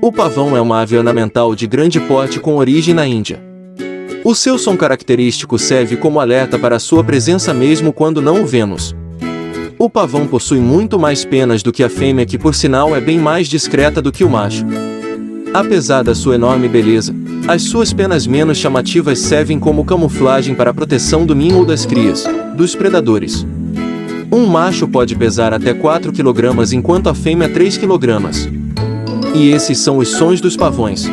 O pavão é uma ave ornamental de grande porte com origem na Índia. O seu som característico serve como alerta para a sua presença mesmo quando não o vemos. O pavão possui muito mais penas do que a fêmea, que por sinal é bem mais discreta do que o macho. Apesar da sua enorme beleza, as suas penas menos chamativas servem como camuflagem para a proteção do ninho ou das crias, dos predadores. Um macho pode pesar até 4 kg enquanto a fêmea 3 kg. E esses são os sons dos pavões.